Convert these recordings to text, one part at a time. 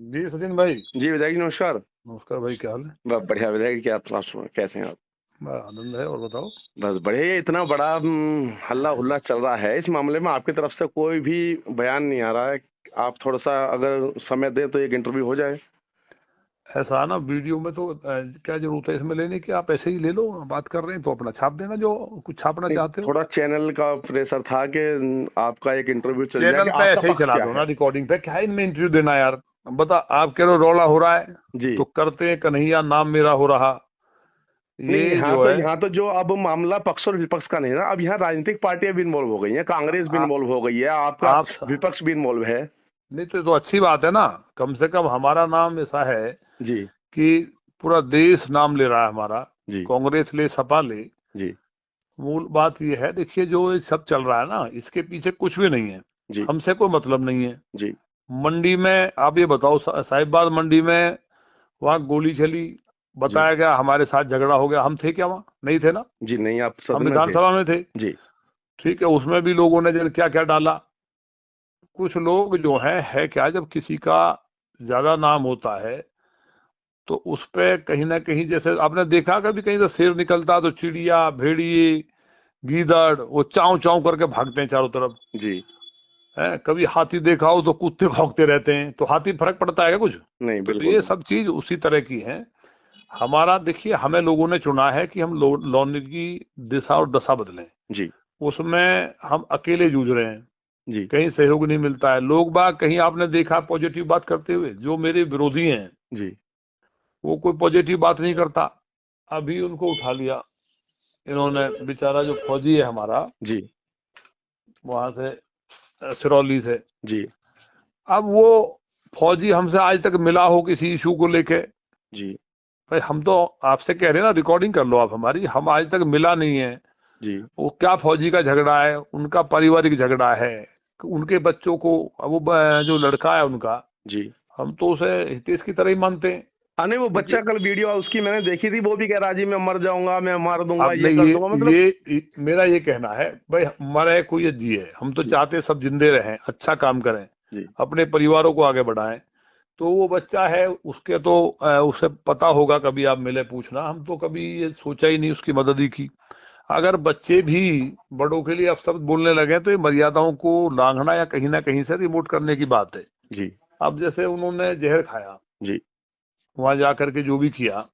जी सचिन भाई। जी विधायक जी, नमस्कार। नमस्कार भाई, क्या हाल है? बस बढ़िया विधायक जी, क्या आप कैसे हैं आप? बड़ा आनंद है, और बताओ। बस बढ़िया। ये इतना बड़ा हल्ला हुल्ला चल रहा है, इस मामले में आपकी तरफ से कोई भी बयान नहीं आ रहा है। आप थोड़ा सा अगर समय दें तो एक इंटरव्यू हो जाए। ऐसा ना, वीडियो में तो क्या जरूरत है इसमें लेने की? आप ऐसे ही ले लो, बात कर रहे हैं तो अपना छाप देना जो कुछ छापना नहीं, चाहते हो। थोड़ा चैनल का प्रेशर था कि आपका एक इंटरव्यू चल जाए चैनल कि पे आपका ऐसे ही पक्ष चला क्या दो ना, है। रिकॉर्डिंग पे क्या है इनमें इंटरव्यू देना यार। बता, आप कह रहे हो रौला हो रहा है जी। तो करते हैं, कन्हैया नाम मेरा हो रहा। नहीं, ये जो है, यहाँ तो जो अब मामला पक्ष और विपक्ष का नहीं ना, अब यहाँ राजनीतिक पार्टियां भी इन्वॉल्व हो गई हैं, कांग्रेस भी आ, इन्वॉल्व हो गई है, आपका आप विपक्ष भी इन्वॉल्व है। नहीं तो ये तो अच्छी बात है ना। कम से कम हमारा नाम ऐसा है जी। कि पूरा देश नाम ले रहा है हमारा। जी। कांग्रेस ले, सपा ले। जी। मूल बात यह है, देखिए जो ये सब चल रहा है ना, इसके पीछे कुछ भी नहीं है। जी। हमसे कोई मतलब नहीं है। जी। मंडी में आप ये बताओ, साहिबाबाद मंडी में वहां गोली चली, जी। बताया गया हमारे साथ झगड़ा हो गया। हम थे क्या वहां? नहीं थे ना। जी नहीं, आप हम सदन में थे। विधानसभा में थे। जी। ठीक है, उसमें भी लोगों ने क्या क्या डाला। कुछ लोग जो है क्या, जब किसी का ज्यादा नाम होता है तो उस पे कहीं ना कहीं, जैसे आपने देखा कभी कहीं से शेर निकलता तो चिड़िया, भेड़िए, गीदड़ वो चाव चाव करके भागते हैं चारों तरफ। जी। है, कभी हाथी देखा हो तो कुत्ते भौंकते रहते हैं, तो हाथी फर्क पड़ता है क्या कुछ? नहीं, तो बिल्कुल ये नहीं। सब चीज उसी तरह की है। हमारा देखिए, हमें लोगों ने चुना है कि हम लौंडे की दिशा और दशा बदलें। जी। उसमें हम अकेले जूझ रहे हैं। जी। कहीं सहयोग नहीं मिलता है। लोग बाग कहीं आपने देखा पॉजिटिव बात करते हुए? जो मेरे विरोधी हैं जी। वो कोई पॉजिटिव बात नहीं करता। अभी उनको उठा लिया इन्होंने, बेचारा जो फौजी है हमारा, जी। वहां से, सिरौली से। जी। अब वो फौजी हमसे आज तक मिला हो किसी इशू को लेके? जी। भाई हम तो आपसे कह रहे हैं ना, रिकॉर्डिंग कर लो आप हमारी, हम आज तक मिला नहीं है। जी। वो क्या फौजी का झगड़ा है, उनका पारिवारिक झगड़ा है, उनके बच्चों को, वो जो लड़का है उनका, जी। हम तो उसे हितेश की तरह ही मानते हैं। नहीं, वो देखिए, बच्चा कल वीडियो उसकी मैंने देखी थी, वो भी कह रहा जी मैं मर जाऊंगा, मैं मार दूंगा, अब ये नहीं, कर दूंगा, मतलब। मेरा ये कहना है भाई, मरे कोई ये जिए, हम तो जी। चाहते हैं सब जिंदे रहें, अच्छा काम करें, जी। अपने परिवारों को आगे बढ़ाएं। तो वो बच्चा है, उसके तो उसे पता होगा, कभी आप मिले पूछना, हम तो कभी ये सोचा ही नहीं उसकी मदद ही की। अगर बच्चे भी बड़ों के लिए अब शब्द बोलने लगे तो ये मर्यादाओं को लांघना या कहीं ना कहीं से रिमोट करने की बात है। जी। अब जैसे उन्होंने जहर खाया, जी। वहां जाकर के जो भी किया,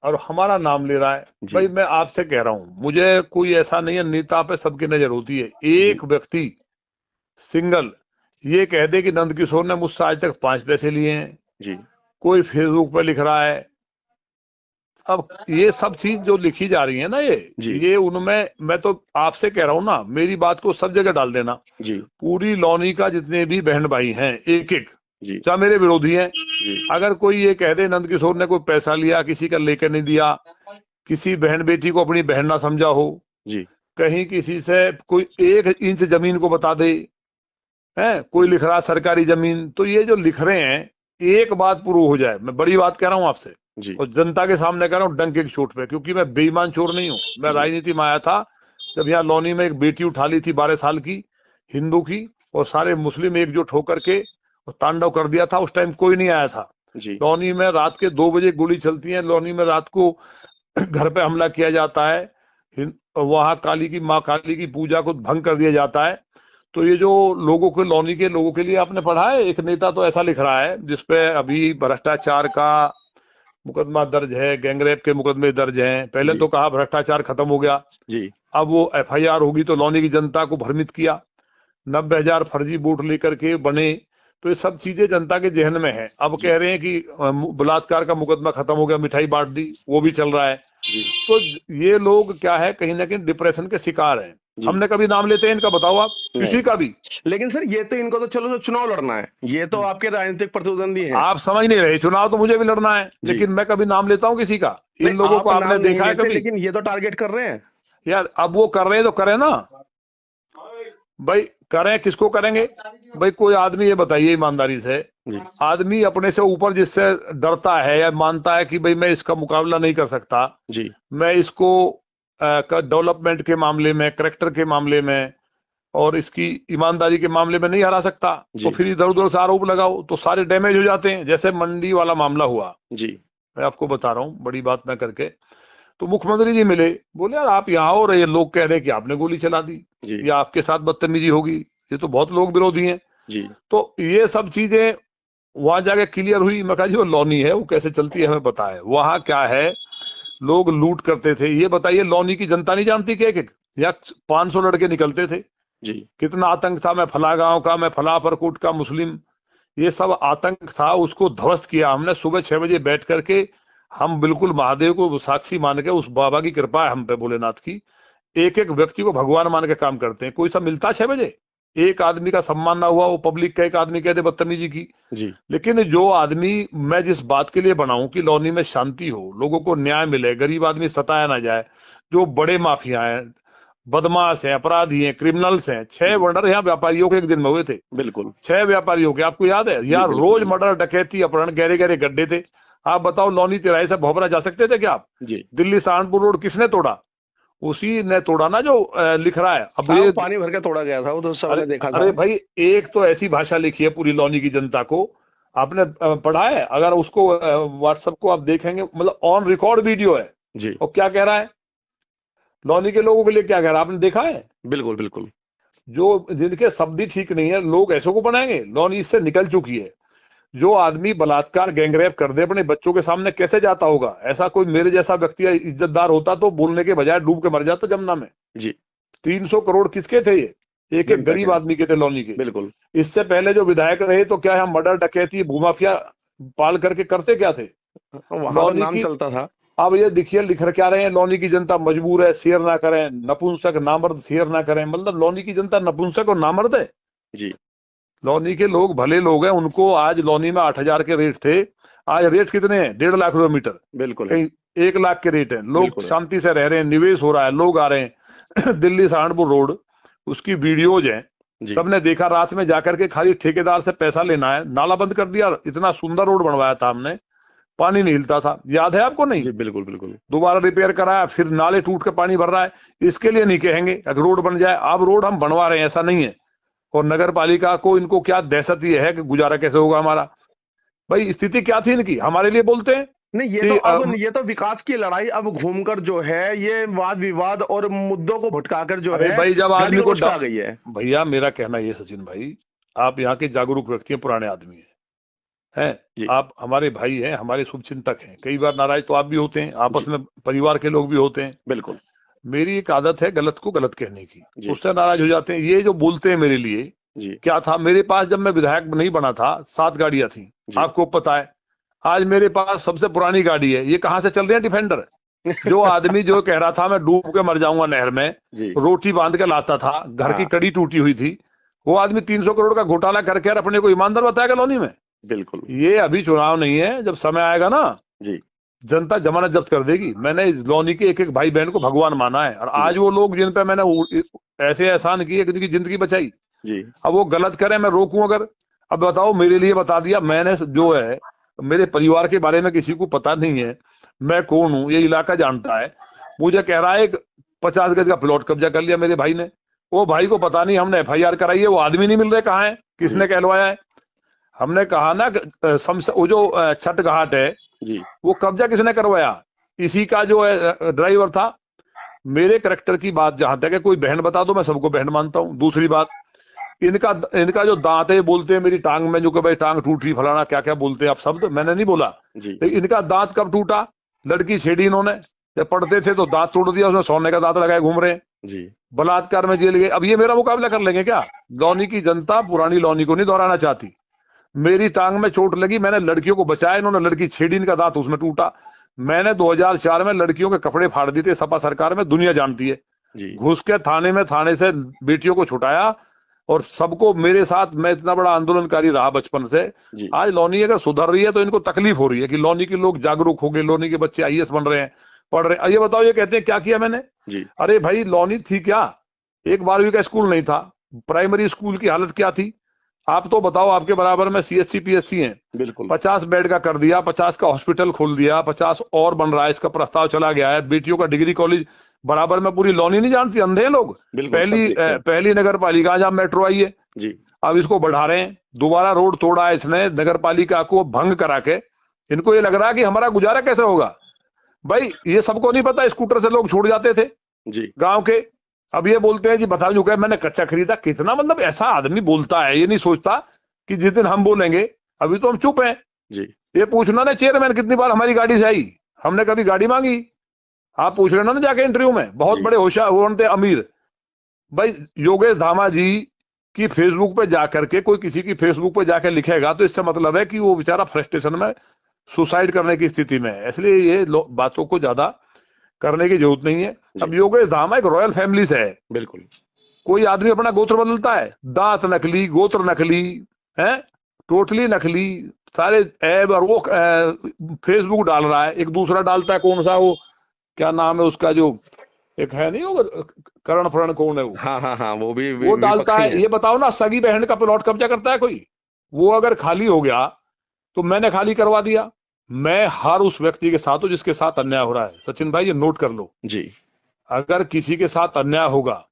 और हमारा नाम ले रहा है। जी। भाई मैं आपसे कह रहा हूं, मुझे कोई ऐसा नहीं है, नेता पे सबकी नजर होती है। जी। एक व्यक्ति सिंगल ये कह दे कि नंदकिशोर ने मुझसे आज तक 5 पैसे लिए हैं, जी। कोई फेसबुक पे लिख रहा है। अब ये सब चीज जो लिखी जा रही है ना, जी। ये उनमें, मैं तो आपसे कह रहा हूं ना, मेरी बात को सब जगह डाल देना। जी। पूरी लॉनी का जितने भी बहन भाई हैं, एक एक, जी। चाहे मेरे विरोधी हैं, जी। अगर कोई ये कह दे नंदकिशोर ने कोई पैसा लिया, किसी का लेकर नहीं दिया, किसी बहन बेटी को अपनी बहन ना समझा हो, जी। कहीं किसी से कोई 1 इंच जमीन को बता दे, है कोई लिख रहा है सरकारी जमीन, तो ये जो लिख रहे हैं, एक बात प्रूव हो जाए, मैं बड़ी बात कह रहा हूं आपसे, जी। और जनता के सामने कह रहा हूं डंके की चोट पे, क्योंकि मैं बेईमान चोर नहीं हूं। मैं जी। राजनीति में आया था जब यहाँ लौनी में एक बेटी उठा ली थी 12 साल की, हिंदू की, और सारे मुस्लिम एकजुट होकर के और तांडव कर दिया था। उस टाइम कोई नहीं आया था। जी। लौनी में रात के 2 बजे गोली चलती है, लौनी में रात को घर पे हमला किया जाता है, वहां काली की, माँ काली की पूजा को भंग कर दिया जाता है। तो ये जो लोगों के, लौनी के लोगों के लिए आपने पढ़ा है? एक नेता तो ऐसा लिख रहा है जिसपे अभी भ्रष्टाचार का मुकदमा दर्ज है, गैंगरेप के मुकदमे दर्ज हैं। पहले जी। तो कहा भ्रष्टाचार खत्म हो गया, जी। अब वो एफआईआर होगी, तो लौनी की जनता को भ्रमित किया। 90,000 फर्जी वोट लेकर के बने। तो ये सब चीजें जनता के जहन में है। अब जी। कह रहे हैं कि बलात्कार का मुकदमा खत्म हो गया, मिठाई बांट दी, वो भी चल रहा है। जी। तो ये लोग क्या है, कहीं ना कहीं डिप्रेशन के शिकार हैं। जी। हमने कभी नाम लेते हैं इनका? बताओ आप, नहीं, किसी का भी। लेकिन सर ये तो इनको तो चलो जो चुनाव लड़ना है, ये तो आपके राजनीतिक प्रतिद्वंदी हैं। आप समझ नहीं रहे, चुनाव तो मुझे भी लड़ना है, जी। लेकिन मैं कभी नाम लेता हूं किसी का? नहीं, इन लोगों को आप नाम आपने नहीं देखा है लेते, कभी? लेकिन ये तो टारगेट कर रहे हैं। यार अब वो कर रहे हैं तो करें ना। भाई करें, किसको करेंगे? भाई कोई आदमी, ये बताइए ईमानदारी से, जी। आदमी अपने से ऊपर जिससे डरता है या मानता है कि भाई मैं इसका मुकाबला नहीं कर सकता, जी। मैं इसको डेवलपमेंट के मामले में, करेक्टर के मामले में, और इसकी ईमानदारी के मामले में नहीं हरा सकता, तो जी फिर इधर उधर से आरोप लगाओ तो सारे डैमेज हो जाते हैं। जैसे मंडी वाला मामला हुआ, जी मैं आपको बता रहा हूँ बड़ी बात ना करके, तो मुख्यमंत्री जी मिले, बोले यार आप यहाँ हो, और ये लोग कह रहे हैं कि आपने गोली चला दी जी या आपके साथ बदतमीजी होगी, ये तो बहुत लोग विरोधी हैं। जी तो ये सब चीजें वहां जाके क्लियर हुई। मैं कहा जी वो लॉनी है, वो कैसे चलती है हमें पता है, वहां क्या है, लोग लूट करते थे। ये बताइए लॉनी की जनता नहीं जानती कि एक एक या 500 लड़के निकलते थे, जी कितना आतंक था, मैं फला गांव का, मैं फला परकोट का मुस्लिम, ये सब आतंक था, उसको ध्वस्त किया हमने। सुबह 6 बजे बैठ करके हम बिल्कुल महादेव को साक्षी मान के, उस बाबा की कृपा है हम पे भोलेनाथ की, एक एक व्यक्ति को भगवान मान के काम करते हैं। कोई सब मिलता 6 बजे, एक आदमी का सम्मान ना हुआ, वो पब्लिक का एक आदमी कहते बदतमीजी की। जी लेकिन जो आदमी, मैं जिस बात के लिए बनाऊं कि लॉनी में शांति हो, लोगों को न्याय मिले, गरीब आदमी सताया ना जाए, जो बड़े माफिया हैं, बदमाश हैं, अपराधी हैं, क्रिमिनल्स हैं, 6 जी मर्डर यहाँ व्यापारियों के एक दिन में हुए थे, बिल्कुल 6 व्यापारियों के, आपको याद है जी यार? बिल्कुल रोज मर्डर, डकैती, अपहरण, गहरे गहरे गड्ढे थे। आप बताओ लॉनी तिराही से भोपरा जा सकते थे क्या आप? जी दिल्ली सहारनपुर रोड किसने तोड़ा? उसी ने तोड़ा ना जो लिख रहा है अब हाँ वो ये। पानी भर के तोड़ा गया था, वो तो अरे सबने देखा था। अरे भाई, एक तो ऐसी भाषा लिखी है पूरी लॉनी की जनता को, आपने पढ़ा है? अगर उसको व्हाट्सएप को आप देखेंगे, मतलब ऑन रिकॉर्ड वीडियो है, जी और क्या कह रहा है लॉनी के लोगों के लिए, क्या कह रहा है आपने देखा है? बिल्कुल बिल्कुल जो जिनके शब्द ही ठीक नहीं है, लोग ऐसों को बनाएंगे। लॉनी इससे निकल चुकी है। जो आदमी बलात्कार, गैंगरेप कर दे अपने बच्चों के सामने, कैसे जाता होगा? ऐसा कोई मेरे जैसा व्यक्ति इज्जतदार होता तो बोलने के बजाय डूब के मर जाता जमुना में। जी 300 करोड़ किसके थे ये? एक एक जनता गरीब के आदमी के थे, लॉनी के। बिल्कुल इससे पहले जो विधायक रहे तो क्या हम मर्डर, डकैती, भूमाफिया पाल करके करते क्या थे? वहां तो लॉनी नाम की, चलता था। अब ये देखिए लिख क्या रहे हैं, लॉनी की जनता मजबूर है, शेयर ना करें, नपुंसक नामर्द शेयर ना करें। मतलब लॉनी की जनता नपुंसक और नामर्द है? जी लॉनी के लोग भले लोग हैं, उनको आज लॉनी में 8,000 के रेट थे, आज रेट कितने हैं? 1.5 लाख रुपए मीटर, बिल्कुल है कहीं 1 लाख के रेट है। लोग बिल्कुल है शांति से रह रहे हैं, निवेश हो रहा है, लोग आ रहे हैं। दिल्ली सहारनपुर रोड, उसकी वीडियोज हैं, जी सबने देखा। रात में जाकर के खाली ठेकेदार से पैसा लेना है, नाला बंद कर दिया। इतना सुंदर रोड बनवाया था हमने, पानी नहीं हिलता था, याद है आपको? नहीं। जी बिल्कुल बिल्कुल दोबारा रिपेयर कराया, फिर नाले टूट के पानी भर रहा है। इसके लिए नहीं कहेंगे अगर रोड बन जाए। अब रोड हम बनवा रहे हैं, ऐसा नहीं है। और नगर पालिका को, इनको क्या दहशत ये है कि गुजारा कैसे होगा हमारा? भाई स्थिति क्या थी इनकी? हमारे लिए बोलते हैं नहीं, ये कि तो अब ये तो विकास की लड़ाई अब घूमकर जो है, ये वाद विवाद और मुद्दों को भटकाकर जो अरे है भाई जब आदमी को आ गई है। भैया मेरा कहना ये सचिन भाई, आप यहाँ के जागरूक व्यक्ति हैं, पुराने आदमी हैं, जी आप हमारे भाई हैं, हमारे शुभचिंतक हैं। कई बार नाराज तो आप भी होते हैं, आपस में परिवार के लोग भी होते हैं। बिल्कुल मेरी एक आदत है गलत को गलत कहने की, जी उससे नाराज हो जाते हैं। ये जो बोलते हैं मेरे लिए, जी क्या था मेरे पास जब मैं विधायक नहीं बना था? 7 गाड़ियां थी, जी आपको पता है। आज मेरे पास सबसे पुरानी गाड़ी है, ये कहां से चल रही है? डिफेंडर। जो आदमी जो कह रहा था मैं डूब के मर जाऊंगा नहर में, जी रोटी बांध के लाता था, घर की हाँ कड़ी टूटी हुई थी, वो आदमी 300 करोड़ का घोटाला करके और अपने को ईमानदार बताएगा लॉनी में? बिल्कुल ये अभी चुनाव नहीं है, जब समय आएगा ना, जी जनता जमानत जब्त कर देगी। मैंने इस लॉनी के एक एक भाई बहन को भगवान माना है, और आज वो लोग जिन पे मैंने ऐसे एहसान किए कि उनकी जिंदगी बचाई, जी अब वो गलत करें, मैं रोकूं अगर? अब बताओ, मेरे लिए बता दिया मैंने, जो है मेरे परिवार के बारे में किसी को पता नहीं है, मैं कौन हूं ये इलाका जानता है। मुझे कह रहा है 50 गज का प्लॉट कब्जा कर लिया मेरे भाई ने। वो भाई को पता नहीं, हमने FIR कराई है, वो आदमी नहीं मिल रहे, कहाँ है, किसने कहलवाया है? हमने कहा ना वो जो छठ घाट है, जी वो कब्जा किसने करवाया? इसी का जो है ड्राइवर था। मेरे करेक्टर की बात जहां तक है, कोई बहन बता दो, मैं सबको बहन मानता हूँ। दूसरी बात, इनका इनका जो दांत है, बोलते हैं मेरी टांग में जो कि भाई टांग टूट रही, फलाना क्या क्या बोलते हैं आप शब्द, मैंने नहीं बोला। जी लेकिन इनका दांत कब टूटा? लड़की छेड़ी इन्होंने, जब पढ़ते थे तो दांत तोड़ दिया, उसमें सोने का दांत लगाए घूम रहे हैं, जी बलात्कार में जेल गए। अब ये मेरा मुकाबला कर लेंगे क्या? लॉनी की जनता पुरानी लॉनी को नहीं दोहराना चाहती। मेरी टांग में चोट लगी, मैंने लड़कियों को बचाया, इन्होंने लड़की छेड़ी, इनका दांत उसमें टूटा। मैंने 2004 में लड़कियों के कपड़े फाड़ दिए थे सपा सरकार में, दुनिया जानती है। जी घुस के थाने में, थाने से बेटियों को छुटाया, और सबको मेरे साथ, मैं इतना बड़ा आंदोलनकारी रहा बचपन से। जी आज लॉनी अगर सुधर रही है तो इनको तकलीफ हो रही है कि लॉनी के लोग जागरूक हो गए, लॉनी के बच्चे IAS बन रहे हैं, पढ़ रहे हैं। ये बताओ, ये कहते हैं क्या किया मैंने? जी अरे भाई लॉनी थी क्या? एक 12वीं का स्कूल नहीं था, प्राइमरी स्कूल की हालत क्या थी? आप तो बताओ, आपके बराबर में CHC PSC हैं, बिल्कुल 50 बेड का कर दिया, 50 का हॉस्पिटल खोल दिया, 50 और बन रहा है, इसका प्रस्ताव चला गया है। बेटियों का डिग्री कॉलेज बराबर में पूरी लॉनी नहीं जानती, अंधे हैं लोग। बिल्कुल, सब पहली देखते हैं। पहली नगर पालिका जहाँ मेट्रो आई है, जी, अब इसको बढ़ा रहे हैं, दोबारा रोड तोड़ा है इसने नगर पालिका को भंग करा के। इनको ये लग रहा है कि हमारा गुजारा कैसे होगा। भाई ये सबको नहीं पता, स्कूटर से लोग छूट जाते थे जी, गांव के। अब ये बोलते हैं जी बता चुका है मैंने कच्चा खरीदा। कितना मतलब ऐसा आदमी बोलता है, ये नहीं सोचता कि जिस दिन हम बोलेंगे, अभी तो हम चुप हैं। जी, ये पूछना ना चेयरमैन कितनी बार हमारी गाड़ी से आई, हमने कभी गाड़ी मांगी? आप पूछ लेना ना जाके इंटरव्यू में, बहुत जी, बड़े होशियार बनते अमीर। भाई योगेश धामा जी की फेसबुक पे जाकर के कोई किसी की फेसबुक पे जाकर लिखेगा तो इससे मतलब है कि वो बेचारा फ्रस्ट्रेशन में सुसाइड करने की स्थिति में है। इसलिए ये बातों को ज्यादा करने की जरूरत नहीं है। जी, अब योगेश धामा एक रॉयल फैमिली से है। बिल्कुल, कोई आदमी अपना गोत्र बदलता है? दांत नकली, गोत्र नकली है, टोटली नकली, सारे ऐब। और वो फेसबुक डाल रहा है, एक दूसरा डालता है, कौन सा वो, क्या नाम है उसका, जो एक है नहीं वो करण फरण, कौन है वो हाँ, हाँ, हाँ, वो भी वो डालता विपक्षी है। है। ये बताओ ना, सगी बहन का प्लॉट कब्जा करता है कोई? वो अगर खाली हो गया तो मैंने खाली करवा दिया। मैं हर उस व्यक्ति के साथ हूं जिसके साथ अन्याय हो रहा है। सचिन भाई ये नोट कर लो, जी, अगर किसी के साथ अन्याय होगा,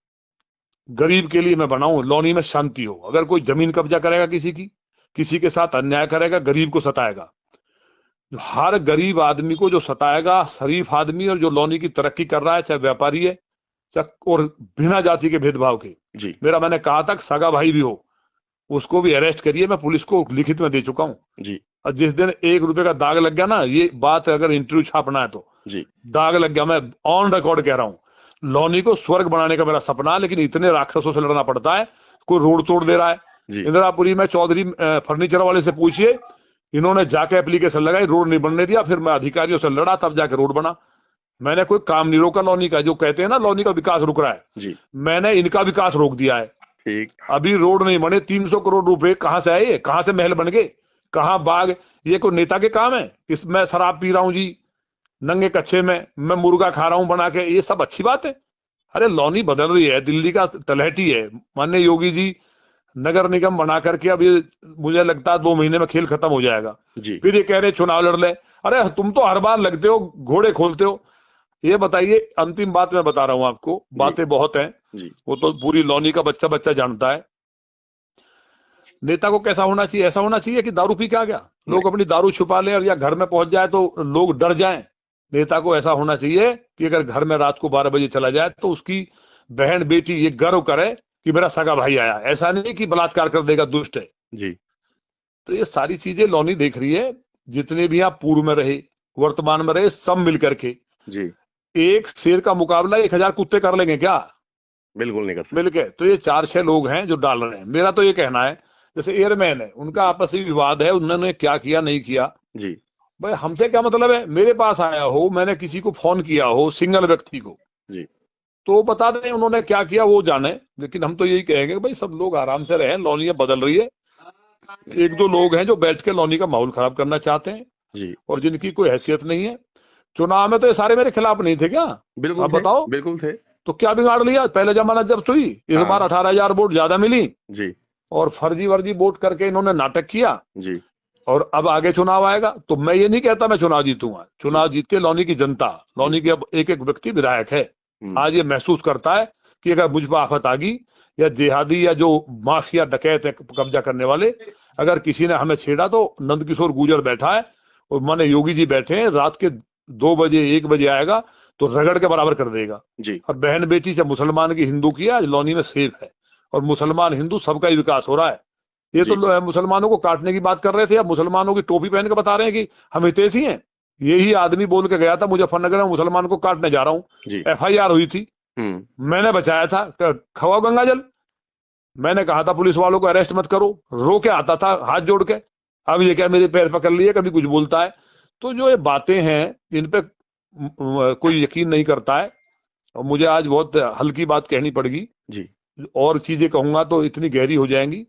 गरीब के लिए मैं बनाऊं लॉनी में शांति हो। अगर कोई जमीन कब्जा करेगा किसी की, किसी के साथ अन्याय करेगा, गरीब को सताएगा, हर गरीब आदमी को जो सताएगा, शरीफ आदमी और जो लॉनी की तरक्की कर रहा है, चाहे व्यापारी है चाहे, और बिना जाति के भेदभाव के, जी, मैंने कहा था सगा भाई भी हो उसको भी अरेस्ट करिए। मैं पुलिस को लिखित में दे चुका हूं। जी, और जिस दिन 1 रुपए का दाग लग गया ना, ये बात अगर इंटरव्यू छापना है तो, जी, दाग लग गया, मैं ऑन रिकॉर्ड कह रहा हूं। लॉनी को स्वर्ग बनाने का मेरा सपना है, लेकिन इतने राक्षसों से लड़ना पड़ता है। कोई रोड तोड़ दे रहा है जी, इंदिरापुरी में, चौधरी फर्नीचर वाले से पूछिए, इन्होंने जाके एप्लीकेशन लगाई, रोड नहीं बनने दिया, फिर मैं अधिकारियों से लड़ा, तब जाके रोड बना। मैंने कोई काम नहीं रोका लॉनी का। जो कहते हैं ना लॉनी का विकास रुक रहा है, जी, मैंने इनका विकास रोक दिया है। ठीक, अभी रोड नहीं बने, 300 करोड़ रुपए कहां से आए, कहां से महल बन गए, कहां बाग? ये कोई नेता के काम है? इसमें शराब पी रहा हूं जी नंगे कच्छे में, मैं मुर्गा खा रहा हूं बना के, ये सब अच्छी बात है? अरे लॉनी बदल रही है, दिल्ली का तलहटी है। माननीय योगी जी नगर निगम बना करके, अब ये मुझे लगता है 2 महीने में खेल खत्म हो जाएगा। जी, फिर ये कह रहे चुनाव लड़ ले। अरे तुम तो हर बार लगते हो, घोड़े खोलते हो। ये बताइए, अंतिम बात मैं बता रहा हूं आपको, जी, बातें बहुत हैं, जी, वो तो पूरी लॉनी का बच्चा बच्चा जानता है। नेता को कैसा होना चाहिए? ऐसा होना चाहिए कि दारू पी के आ गया, लोग नहीं, अपनी दारू छुपा ले, और या घर में पहुंच जाए तो लोग डर जाएं। नेता को ऐसा होना चाहिए कि अगर घर में रात को 12 बजे चला जाए तो उसकी बहन बेटी ये गर्व करे कि मेरा सगा भाई आया। ऐसा नहीं कि बलात्कार कर देगा, दुष्ट है। जी, तो ये सारी चीजें लॉनी देख रही है। जितने भी आप पूर्व में रहे, वर्तमान में रहे, सब मिल करके जी, एक शेर का मुकाबला 1000 कुत्ते कर लेंगे क्या बिल्कुल नहीं कर सकते। मिलके? तो ये 4-6 लोग हैं जो डाल रहे हैं। मेरा तो ये कहना है, जैसे एयरमैन है, उनका आपसी विवाद है, उन्होंने क्या किया नहीं किया, जी, भाई हमसे क्या मतलब है? मेरे पास आया हो, मैंने किसी को फोन किया हो, सिंगल व्यक्ति को, जी, तो बता दें उन्होंने क्या किया, वो जाने। लेकिन हम तो यही कहेंगे कि भाई सब लोग आराम से रहें, लॉनियां बदल रही है। 1-2 लोग हैं जो बैठ के लॉनी का माहौल खराब करना चाहते हैं, जी, और जिनकी कोई हैसियत नहीं है। चुनाव में तो ये सारे मेरे खिलाफ नहीं थे क्या? बिल्कुल आप थे, बताओ, बिल्कुल थे। तो क्या बिगाड़ लिया? पहले जमाना जब हुई, इस बार हाँ, 18,000 वोट ज्यादा मिली, जी, और फर्जी वर्जी वोट करके इन्होंने नाटक किया। जी, और अब आगे चुनाव आएगा, तो मैं ये नहीं कहता मैं चुनाव जीतूंगा। जी, चुनाव जीत के लॉनी की जनता, जी, लॉनी के अब एक एक व्यक्ति विधायक है, हम्म, आज ये महसूस करता है कि अगर मुझ पर आफत आ गई, या जिहादी या जो माफिया डकैत है कब्जा करने वाले, अगर किसी ने हमें छेड़ा, तो नंदकिशोर गुर्जर बैठा है और माने योगी जी बैठे हैं, रात के 2 बजे 1 बजे आएगा तो रगड़ के बराबर कर देगा। जी, और बहन बेटी से मुसलमान की हिंदू की आज लॉनी में सेफ है, और मुसलमान हिंदू सबका ही विकास हो रहा है। ये तो जी, मुसलमानों को काटने की बात कर रहे थे, अब मुसलमानों की टोपी पहन के बता रहे हैं कि हम हितैषी हैं। यही आदमी बोल के गया था मुजफ्फरनगर में मुसलमान को काटने जा रहा हूं, जी, FIR हुई थी, हम्म, मैंने बचाया था, खवाओ गंगाजल। मैंने कहा था पुलिस वालों को अरेस्ट मत करो, रो के आता था हाथ जोड़ के। अब ये क्या मेरे पैर पकड़ लिए, कभी कुछ बोलता है। तो जो ये बातें हैं, इन पे कोई यकीन नहीं करता है। और मुझे आज बहुत हल्की बात कहनी पड़ेगी, जी, और चीजें कहूंगा तो इतनी गहरी हो जाएंगी।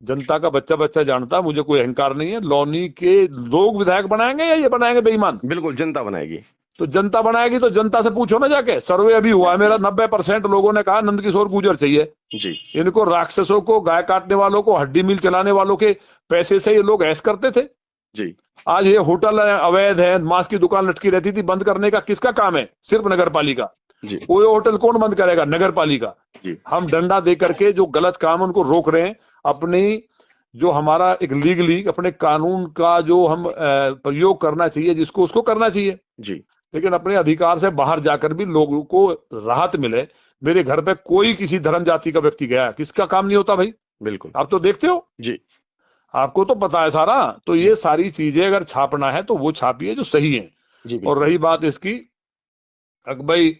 जनता का बच्चा बच्चा जानता है, मुझे कोई अहंकार नहीं है। लॉनी के लोग विधायक बनाएंगे या ये बनाएंगे बेईमान? बिल्कुल जनता बनाएगी। तो जनता बनाएगी, तो जनता से पूछो ना जाके। सर्वे अभी हुआ है मेरा, 90% लोगों ने कहा नंदकिशोर गुर्जर चाहिए। जी, इनको राक्षसों को, गाय काटने वालों को, हड्डी मिल चलाने वालों के पैसे से ये लोग ऐश करते थे। जी, आज ये होटल है, अवैध है, मांस की दुकान लटकी रहती थी, बंद करने का किसका काम है? सिर्फ नगर पालिका। जी वो होटल कौन बंद करेगा? नगर पालिका। जी हम डंडा दे करके जो गलत काम है उनको रोक रहे हैं। अपनी जो हमारा एक लीगली अपने कानून का जो हम प्रयोग करना चाहिए जिसको उसको करना चाहिए, जी लेकिन अपने अधिकार से बाहर जाकर भी लोगों को राहत मिले। मेरे घर पे कोई किसी धर्म जाति का व्यक्ति गया, किसका काम नहीं होता भाई? बिल्कुल आप तो देखते हो, जी आपको तो पता है सारा। तो जी ये सारी चीजें अगर छापना है तो वो छापिए जो सही है। जी और बिल्कुल रही बात इसकी भाई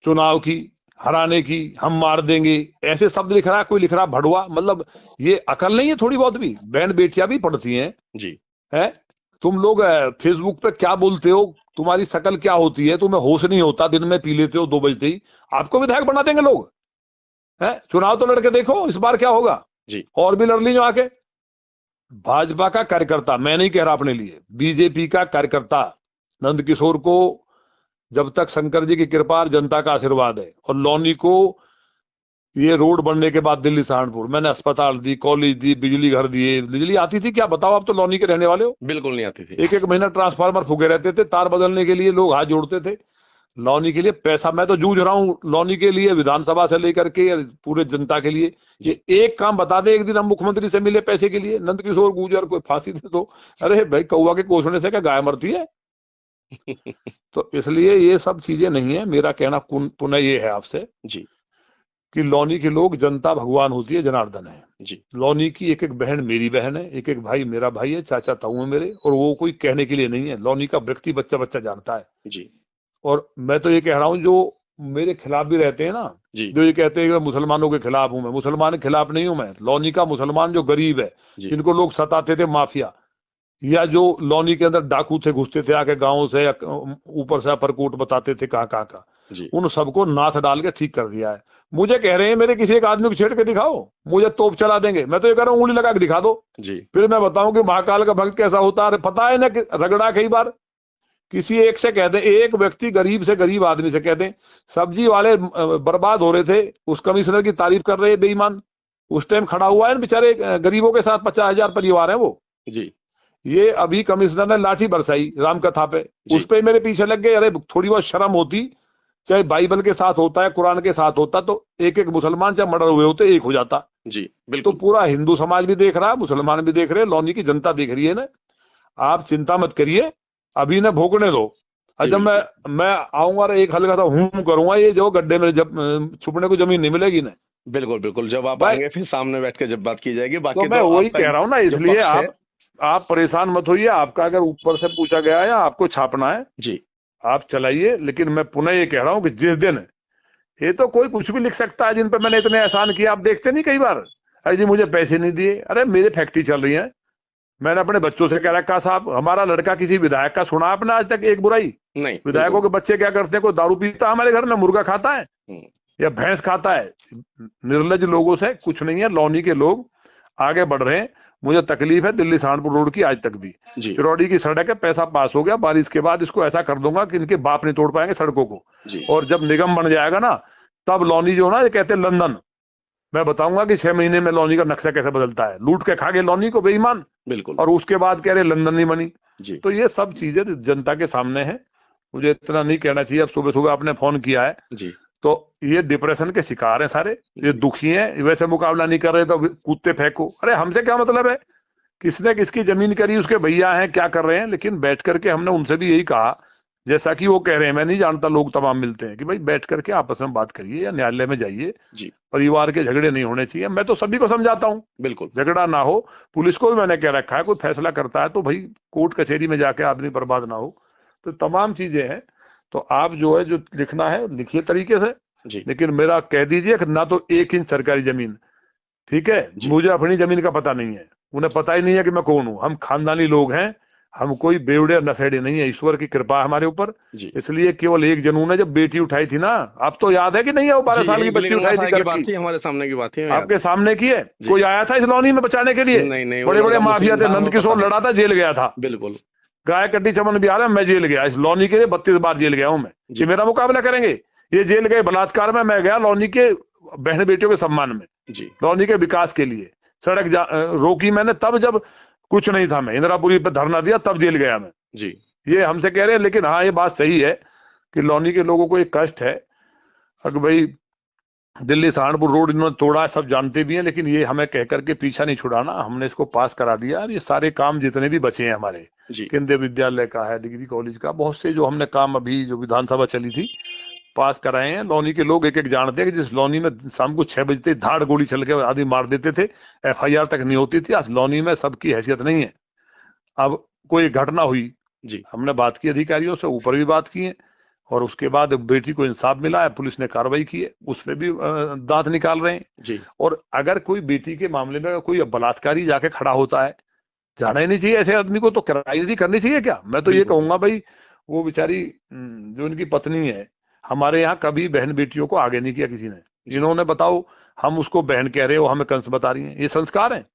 चुनाव की, हराने की, हम मार देंगे, ऐसे शब्द लिख रहा है कोई, लिख रहा भड़वा, मतलब ये अकल नहीं है थोड़ी बहुत भी? बहन बेटियां भी पढ़ती हैं जी है? तुम लोग फेसबुक पे क्या बोलते हो, तुम्हारी शकल क्या होती है, तुम्हें होश नहीं होता, दिन में पी लेते हो 2 बजते ही, आपको विधायक बना देंगे लोग? है, चुनाव तो लड़के देखो इस बार क्या होगा, जी और भी लड़ लीजिए आके। भाजपा का कार्यकर्ता, मैं नहीं कह रहा अपने लिए, बीजेपी का कार्यकर्ता नंद किशोर को जब तक शंकर जी की कृपा और जनता का आशीर्वाद है, और लौनी को ये रोड बनने के बाद दिल्ली सहारनपुर मैंने अस्पताल दी, कॉलेज दी, बिजली घर दिए। बिजली आती थी क्या बताओ? आप तो लौनी के रहने वाले हो। बिल्कुल नहीं आती थी। एक एक महीना ट्रांसफार्मर फूके रहते थे, तार बदलने के लिए लोग हाथ जोड़ते थे। लौनी के लिए पैसा, मैं तो जूझ रहा हूं लौनी के लिए, विधानसभा से लेकर के पूरे जनता के लिए। जी ये एक काम बता दे, एक दिन हम मुख्यमंत्री से मिले पैसे के लिए, नंद किशोर गुर्जर को फांसी दे दो। अरे भाई, कौवा के कोसने से क्या गाय मरती है? तो इसलिए ये सब चीजें नहीं है। मेरा कहना पुनः ये है आपसे जी कि लौनी के लोग, जनता भगवान होती है, जनार्दन है। जी लौनी की एक एक बहन मेरी बहन है, एक एक भाई मेरा भाई है, चाचा ताऊ है मेरे, और वो कोई कहने के लिए नहीं है। लौनी का व्यक्ति बच्चा बच्चा जानता है। जी और मैं तो ये कह रहा हूं, जो मेरे खिलाफ भी रहते हैं ना, जी जो ये कहते हैं कि मैं मुसलमानों के खिलाफ हूं, मैं मुसलमान के खिलाफ नहीं हूं। मैं लौनी का मुसलमान जो गरीब है, जी जिनको लोग सताते थे माफिया, या जो लौनी के अंदर डाकू थे, घुसते थे आके गाँव से, या ऊपर से अपरकोट बताते थे कहाँ कहाँ का, जी उन सबको नाथ डाल के ठीक कर दिया है। मुझे कह रहे हैं मेरे किसी एक आदमी को छेड़ के दिखाओ, मुझे तोप चला देंगे। मैं तो ये कह रहा हूँ उंगली लगा के दिखा दो, जी फिर मैं बताऊं कि महाकाल का भक्त कैसा होता है। अरे पता है ना कि रगड़ा कई बार किसी एक से कहते, एक व्यक्ति गरीब से गरीब आदमी से कहते, सब्जी वाले बर्बाद हो रहे थे, उस कमिश्नर की तारीफ कर रहे बेईमान, उस टाइम खड़ा हुआ है ना बेचारे गरीबों के साथ, 50,000 परिवार है वो। जी ये अभी कमिश्नर ने लाठी बरसाई राम कथा पे, उस पे मेरे पीछे लग गए। अरे थोड़ी बहुत शर्म होती, चाहे बाइबल के साथ होता है, कुरान के साथ होता, तो एक एक मुसलमान चाहे मर्डर हुए होते एक हो जाता। जी तो बिल्कुल पूरा हिंदू समाज भी देख रहा है, मुसलमान भी देख रहे हैं, लौनी की जनता देख रही है ना। आप चिंता मत करिए, अभी ना भोगने दो। जी जब बिल्कुल मैं आऊंगा और एक हल्का सा हूं करूंगा, ये जो गड्ढे में जब छुपने को जमीन नहीं मिलेगी ना बिल्कुल बिल्कुल जब आप भाई। आएंगे फिर सामने बैठ के जब बात की जाएगी, तो बाकी मैं तो वही आपका कह रहा हूं ना, जो इसलिए पक्ष है। आप परेशान मत होइए। आपका अगर ऊपर से पूछा गया है या आपको छापना है, जी आप चलाइए। लेकिन मैं पुनः ये कह रहा हूं कि जिस दिन, ये तो कोई कुछ भी लिख सकता है, जिन पर मैंने इतने एहसान किया, आप देखते नहीं कई बार, अरे जी मुझे पैसे नहीं दिए। अरे मेरे फैक्ट्री चल रही है, मैंने अपने बच्चों से कह रखा, साहब हमारा लड़का किसी विधायक का सुना आपने आज तक एक बुराई? नहीं विधायकों बिल्कुल के बच्चे क्या करते हैं? कोई दारू पीता है हमारे घर में, मुर्गा खाता है हम्म, या भैंस खाता है? निर्लज लोगों से कुछ नहीं है। लौनी के लोग आगे बढ़ रहे हैं। मुझे तकलीफ है दिल्ली सहारनपुर रोड की आज तक भी। जी चिरौड़ी की सड़क है, पैसा पास हो गया, बारिश के बाद इसको ऐसा कर दूंगा कि इनके बाप नहीं तोड़ पाएंगे सड़कों को। जी और जब निगम बन जाएगा ना, तब लौनी जो ना, ये कहते हैं लंदन, मैं बताऊंगा कि 6 महीने में लौनी का नक्शा कैसे बदलता है। लूट के खा गए लौनी को बेईमान, बिल्कुल और उसके बाद कह रहे लंदन नहीं बनी। जी तो ये सब चीजें जनता के सामने है। मुझे इतना नहीं कहना चाहिए। अब सुबह सुबह आपने फोन किया है, जी तो ये डिप्रेशन के शिकार हैं सारे, ये जी दुखी हैं, वैसे मुकाबला नहीं कर रहे तो कूदते फेंको। अरे हमसे क्या मतलब है, किसने किसकी जमीन करी, उसके भैया हैं, क्या कर रहे हैं। लेकिन बैठ करके हमने उनसे भी यही कहा, जैसा कि वो कह रहे हैं, मैं नहीं जानता, लोग तमाम मिलते हैं, कि भाई बैठ करके आपस में बात करिए या न्यायालय में जाइए। जी परिवार के झगड़े नहीं होने चाहिए। मैं तो सभी को समझाता हूँ, बिल्कुल झगड़ा ना हो। पुलिस को भी मैंने कह रखा है, कोई फैसला करता है तो भाई कोर्ट कचहरी में जाके आदमी बर्बाद ना हो। तो तमाम चीजें हैं। तो आप जो है, जो लिखना है लिखिए तरीके से, जी लेकिन मेरा कह दीजिए कि ना तो 1 इंच सरकारी जमीन, ठीक है? जी मुझे अपनी जमीन का पता नहीं है, उन्हें पता ही नहीं है कि मैं कौन हूं। हम खानदानी लोग हैं, हम कोई बेवड़े और नशेड़ी नहीं है। ईश्वर की कृपा है हमारे ऊपर। जी इसलिए केवल एक जनून है, जब बेटी उठाई थी ना, आप तो याद है कि नहीं है, वो 12 जी साल की यही बच्ची गुलिंगा उठाई थी साहब की घर बात की, थी, हमारे सामने की बात थी, मैं याद आपके सामने की है। जी कोई आया था इस कॉलोनी में बचाने के लिए? नहीं नहीं वो बड़े बड़े लड़का माफिया मुस्लिम थे, था, नंद हमें पता किशोर नहीं। लड़ा था, जेल गया था। बिल्कुल गाय कट्टी चमन बिहार में मैं जेल गया, इस लौनी के लिए 32 बार जेल गया हूं मैं। जी ये मेरा मुकाबला करेंगे? ये जेल गए बलात्कार में, मैं गया लौनी के बहन बेटियों के सम्मान में, जी लौनी के विकास के लिए। सड़क रोकी मैंने तब जब कुछ नहीं था, मैं इंदिरापुरी पे धरना दिया, तब जेल गया मैं। जी ये हमसे कह रहे हैं, लेकिन हाँ ये बात सही है, कि लौनी के लोगों को एक कष्ट है। अगर भाई दिल्ली सहारनपुर रोड इन्होंने तोड़ा है, सब जानते भी हैं, लेकिन ये हमें कह करके पीछा नहीं छुड़ाना, हमने इसको पास करा दिया। और ये सारे काम जितने भी बचे हैं हमारे, जी केंद्रीय विद्यालय का है, डिग्री कॉलेज का, बहुत से जो हमने काम अभी जो विधानसभा चली थी पास कराए हैं। लौनी के लोग एक एक जानते हैं कि जिस लौनी में शाम को 6 बजते ही धाड़ गोली चल के आदमी मार देते थे, FIR तक नहीं होती थी। आज लौनी में सबकी हैसियत नहीं है। अब कोई घटना हुई, जी हमने बात की अधिकारियों से, ऊपर भी बात की है, और उसके बाद बेटी को इंसाफ मिला है, पुलिस ने कार्रवाई की है, उस पर भी दांत निकाल रहे हैं। जी और अगर कोई बेटी के मामले में कोई बलात्कारी जाके खड़ा होता है, जाना ही नहीं चाहिए ऐसे आदमी को, तो राजनीति करनी चाहिए क्या? मैं तो ये बिल्कुल कहूंगा भाई, वो बेचारी जो इनकी पत्नी है, हमारे यहाँ कभी बहन बेटियों को आगे नहीं किया किसी ने। जी इन्होंने बताओ, हम उसको बहन कह रहे हो, हमें कंस बता रही है, ये संस्कार है?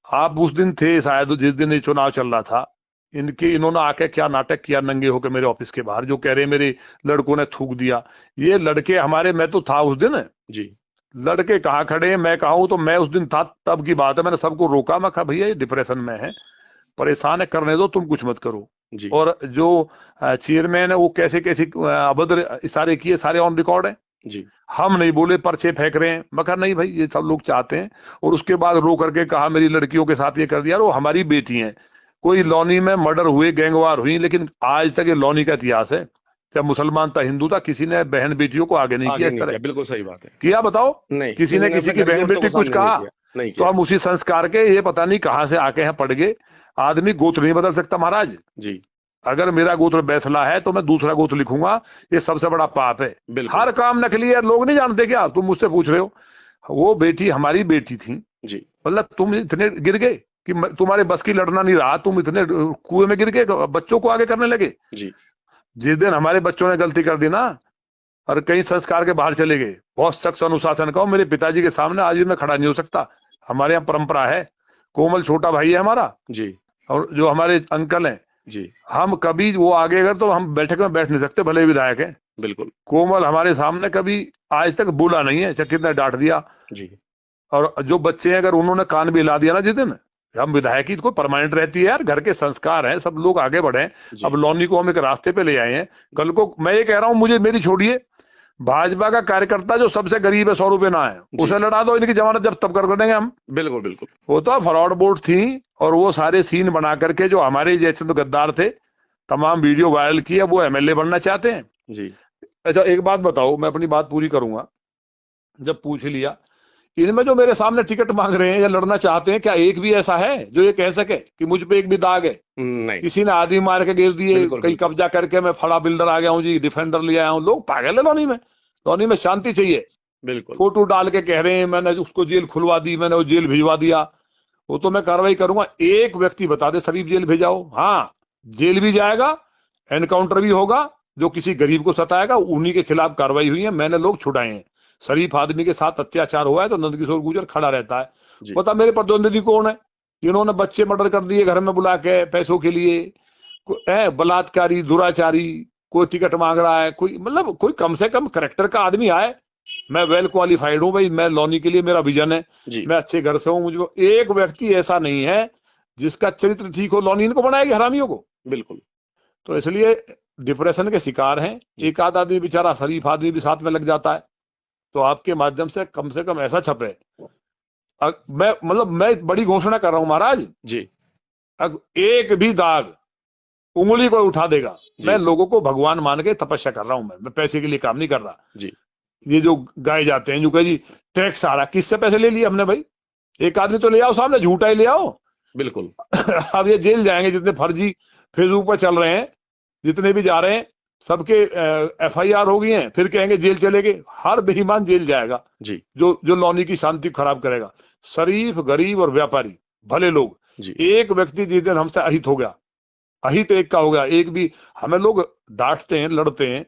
आप उस दिन थे शायद जिस दिन ये चुनाव चल रहा था, इन्होंने आके क्या नाटक किया नंगे होकर मेरे ऑफिस के बाहर, जो कह रहे मेरे लड़कों ने थूक दिया। ये लड़के हमारे, मैं तो था उस दिन, जी लड़के कहाँ खड़े हैं, मैं कहा हूं, तो मैं उस दिन था, तब की बात है, मैंने सबको रोका, मैं कहा भैया ये डिप्रेशन में है, परेशान है, करने दो, तुम कुछ मत करो। जी और जो चेयरमैन है वो कैसे कैसे अभद्र इशारे किए, सारे ऑन रिकॉर्ड है। जी हम नहीं बोले, पर्चे फेंक रहे हैं, मैं कहा नहीं भाई ये सब लोग चाहते हैं। और उसके बाद रो करके कहा मेरी लड़कियों के साथ ये कर दिया, वो हमारी बेटी हैं। कोई लौनी में मर्डर हुए, गैंगवार हुई, लेकिन आज तक ये लौनी का इतिहास है, चाहे मुसलमान था हिंदू था, किसी ने बहन बेटियों को आगे नहीं किया आगे इस नहीं तरह। किया, बिल्कुल सही बात है। किया बताओ? नहीं, किसी ने किसी अपने की घर की बहन औरतों बेटी को कुछ सामने नहीं कहा? किया, नहीं तो किया। हम उसी संस्कार के, ये पता नहीं कहां से आके हैं पड़ गए। आदमी गोत्र नहीं बदल सकता महाराज। जी अगर मेरा गोत्र बैसला है तो मैं दूसरा गोत्र लिखूंगा, ये सबसे बड़ा पाप है। बिल्कुल। हर काम नकली है, लोग नहीं जानते क्या? तुम मुझसे पूछ रहे हो, वो बेटी हमारी बेटी थी, जी मतलब तुम इतने गिर गए कि तुम्हारे बस की लड़ना नहीं रहा, तुम इतने कुएं में गिर गए, बच्चों को आगे करने लगे। जी जिस दिन हमारे बच्चों ने गलती कर दी ना, और कई संस्कार के बाहर चले गए, बहुत सख्त अनुशासन का, मेरे पिताजी के सामने आज भी मैं खड़ा नहीं हो सकता। हमारे यहाँ परंपरा है, कोमल छोटा भाई है हमारा, जी और जो हमारे अंकल हैं, जी हम कभी वो आगे अगर, तो हम बैठक में बैठ नहीं सकते, भले ही विधायक है। बिल्कुल। कोमल हमारे सामने कभी आज तक बोला नहीं है, चाहे कितना डांट दिया। जी और जो बच्चे हैं, अगर उन्होंने कान भी हिला दिया ना जिस दिन, हम विधायक की तो परमानेंट रहती है यार, घर के संस्कार हैं, सब लोग आगे बढ़े। जी अब लौनी को हम एक रास्ते पे ले आए हैं। कल को मैं ये कह रहा हूं, मुझे मेरी छोड़िए, भाजपा का कार्यकर्ता जो सबसे गरीब है, 100 रुपए ना है, जी। उसे लड़ा दो, इनकी जमानत जब तब कर देंगे हम। बिल्कुल बिल्कुल। वो तो फ्रॉड वोट थी, और वो सारे सीन बना करके जो हमारे जैसे तो गद्दार थे, तमाम वीडियो वायरल किया, वो MLA बनना चाहते हैं। जी अच्छा एक बात बताओ, मैं अपनी बात पूरी करूंगा। जब पूछ लिया, इनमें जो मेरे सामने टिकट मांग रहे हैं या लड़ना चाहते हैं, क्या एक भी ऐसा है जो ये कह सके कि मुझ पे एक भी दाग है? नहीं। किसी ने आदमी मार के घेर दिए, बिल्कुल कहीं बिल्कुल। कब्जा करके मैं फड़ा बिल्डर आ गया हूँ जी, डिफेंडर ले आया हूँ? लोग पागल है लौनी में। लौनी में शांति चाहिए। बिल्कुल फोटो डाल के कह रहे हैं मैंने उसको जेल खुलवा दी, मैंने वो जेल भिजवा दिया, वो तो मैं कार्रवाई करूंगा। एक व्यक्ति बता दे शरीफ जेल भेजाओ, हाँ जेल भी जाएगा, एनकाउंटर भी होगा, जो किसी गरीब को सताएगा उन्हीं के खिलाफ कार्रवाई हुई है, मैंने लोग छुड़ाए हैं। शरीफ आदमी के साथ अत्याचार हुआ है तो नंदकिशोर गुर्जर खड़ा रहता है। जी पता मेरे प्रतिद्वंदी कौन है? इन्होंने बच्चे मर्डर कर दिए घर में बुला के पैसों के लिए, बलात्कारी, दुराचारी, कोई टिकट मांग रहा है, कोई मतलब कोई कम से कम करेक्टर का आदमी आए। मैं वेल क्वालिफाइड हूं भाई, मैं लौनी के लिए मेरा विजन है, जी मैं अच्छे घर से हूं, मुझको एक व्यक्ति ऐसा नहीं है जिसका चरित्र ठीक हो। लौनी इनको बनाएगी हरामियों को। बिल्कुल। तो इसलिए डिप्रेशन के शिकार हैं। जी एक आध आदमी बेचारा शरीफ आदमी भी साथ में लग जाता है। तो आपके माध्यम से कम ऐसा छपे, मैं मतलब मैं बड़ी घोषणा कर रहा हूं महाराज, जी एक भी दाग उंगली को उठा देगा, जी मैं लोगों को भगवान मान के तपस्या कर रहा हूं। मैं पैसे के लिए काम नहीं कर रहा। जी ये जो गाए जाते हैं जो कहे जी टैक्स आ रहा, किससे पैसे ले लिए हमने भाई? एक आदमी तो ले आओ सामने, झूठा ही ले आओ। बिल्कुल। अब ये जेल जाएंगे जितने फर्जी फेसबुक पर चल रहे हैं, जितने भी जा रहे हैं, सबके FIR हो गई हैं, फिर कहेंगे जेल चले गए। हर बेईमान जेल जाएगा जी जो लौनी की शांति खराब करेगा। शरीफ, गरीब और व्यापारी, भले लोग, जी एक व्यक्ति जिस दिन हमसे अहित हो गया, अहित एक का हो गया, एक भी, हमें लोग डांटते हैं, लड़ते हैं।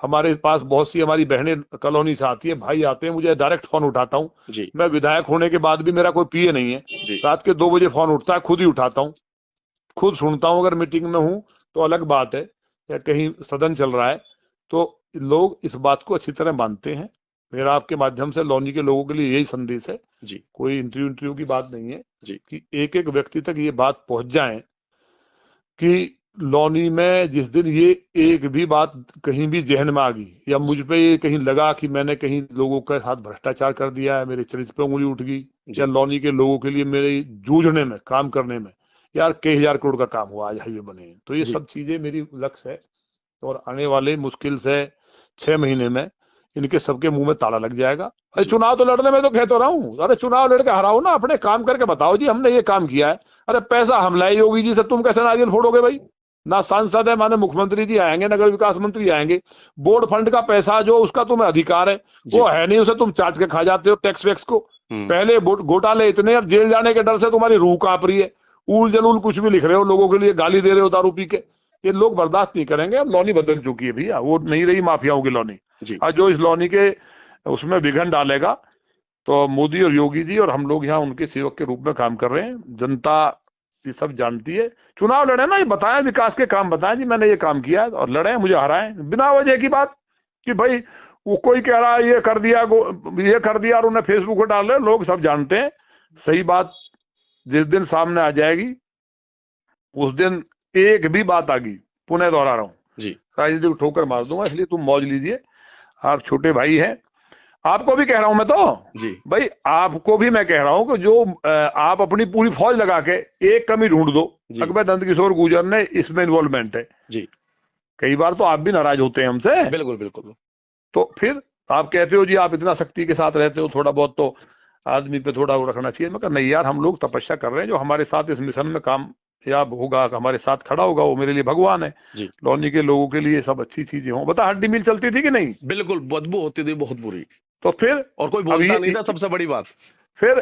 हमारे पास बहुत सी हमारी बहनें कॉलोनी से आती है, भाई आते हैं, मुझे डायरेक्ट फोन उठाता हूँ। जी मैं विधायक होने के बाद भी मेरा कोई PA नहीं है, जी रात के 2 बजे फोन उठता है, खुद ही उठाता हूँ, खुद सुनता हूँ। अगर मीटिंग में हूँ तो अलग बात है, या कहीं सदन चल रहा है, तो लोग इस बात को अच्छी तरह मानते हैं। मेरा आपके माध्यम से लौनी के लोगों के लिए यही संदेश है, जी कोई इंटरव्यू की बात नहीं है, जी कि एक एक व्यक्ति तक ये बात पहुंच जाए कि लॉनी में जिस दिन ये एक भी बात कहीं भी जहन में आ गई या मुझ पे ये कहीं लगा कि मैंने कहीं लोगों के साथ भ्रष्टाचार कर दिया है, मेरे चरित्र पे उंगली उठ गई, जी या लॉनी के लोगों के लिए मेरे जूझने में काम करने में यार कई हजार करोड़ का काम हुआ, आज हाईवे बने हैं, तो ये जी सब चीजें मेरी लक्ष्य है। और आने वाले मुश्किल से 6 महीने में इनके सबके मुंह में ताला लग जाएगा। अरे जी चुनाव तो लड़ने में तो कह तो रहा हूँ, अरे चुनाव लड़के हराओ ना, अपने काम करके बताओ जी हमने ये काम किया है। अरे पैसा हम लाए योगी जी से, तुम कैसे नारियल फोड़ोगे भाई? ना सांसद है, माने मुख्यमंत्री जी आएंगे, नगर विकास मंत्री आएंगे, बोर्ड फंड का पैसा जो उसका तुम्हें अधिकार है जी वो है नहीं, उसे तुम चाट के खा जाते हो टैक्स वैक्स को। हम्म पहले घोटाले इतने, अब जेल जाने के डर से तुम्हारी रूह कांप रही है, ऊल जलूल कुछ भी लिख रहे हो, लोगों के लिए गाली दे रहे हो दारू पी के। ये लोग बर्दाश्त नहीं करेंगे। अब लॉनी बदल चुकी है भैया, वो नहीं रही माफियाओं की लॉनी। जी आज जो इस लॉनी के उसमें विघन डालेगा, तो मोदी और योगी जी और हम लोग यहाँ उनके सेवक के रूप में काम कर रहे हैं। जनता ये सब जानती है। चुनाव लड़े ना, ये बताएं, विकास के काम बताएं जी मैंने ये काम किया है, और लड़े मुझे हराएं बिना वजह की बात कि भाई वो कोई कह रहा है ये कर दिया ये कर दिया और उन्हें फेसबुक पर डाल रहे, लोग सब जानते हैं। सही बात जिस दिन सामने आ जाएगी उस दिन एक भी बात आ गई, पुनः दोहरा रहा हूं, जी राजनीति को ठोकर मार दूंगा। इसलिए तुम मौज लीजिए, आप छोटे भाई हैं। आपको भी कह रहा हूं मैं तो जी भाई, आपको भी मैं कह रहा हूं कि जो आप अपनी पूरी फौज लगा के एक कमी ढूंढ दो। जी अकबर नंदकिशोर गुर्जर ने इसमें इन्वॉल्वमेंट है। जी कई बार तो आप भी नाराज होते हैं हमसे, बिल्कुल बिल्कुल तो फिर आप कहते हो जी आप इतना सख्ती के साथ रहते हो, थोड़ा बहुत तो आदमी पे थोड़ा वो रखना चाहिए। मैं कहा नहीं यार, हम लोग तपस्या कर रहे हैं, जो हमारे साथ इस मिशन में कामयाब होगा, हमारे साथ खड़ा होगा, वो मेरे लिए भगवान है। जी लॉनी के लोगों के लिए सब अच्छी चीजें हों। बता हड्डी मिल चलती थी कि नहीं? बिल्कुल बदबू होती थी बहुत बुरी, तो फिर और कोई अब बोलता नहीं था, सबसे बड़ी बात। फिर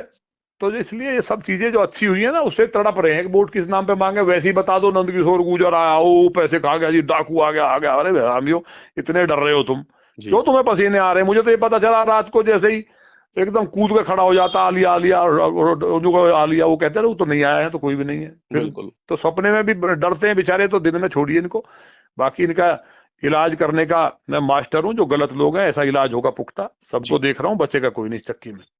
तो इसलिए ये सब चीजें जो अच्छी हुई है ना, उससे तड़प रहे हैं कि वोट किस नाम पे मांगे। वैसे ही बता दो नंदकिशोर गुर्जर आया, ओ पैसे खा गया जी, डाकू आ गया। अरे हरामियों, इतने डर रहे हो तुम, जी क्यों तुम्हें पसीने आ रहे हैं? मुझे तो ये पता चला रात को जैसे ही एकदम कूद के खड़ा हो जाता, आलिया आलिया जो आलिया, वो कहते हैं वो तो नहीं आया है, तो कोई भी नहीं है फिर। बिल्कुल तो सपने में भी डरते हैं बेचारे, तो दिन में छोड़िए इनको। बाकी इनका इलाज करने का मैं मास्टर हूं, जो गलत लोग हैं ऐसा इलाज होगा पुख्ता। सबको जी देख रहा हूं, बचेगा कोई नहीं इस चक्की में।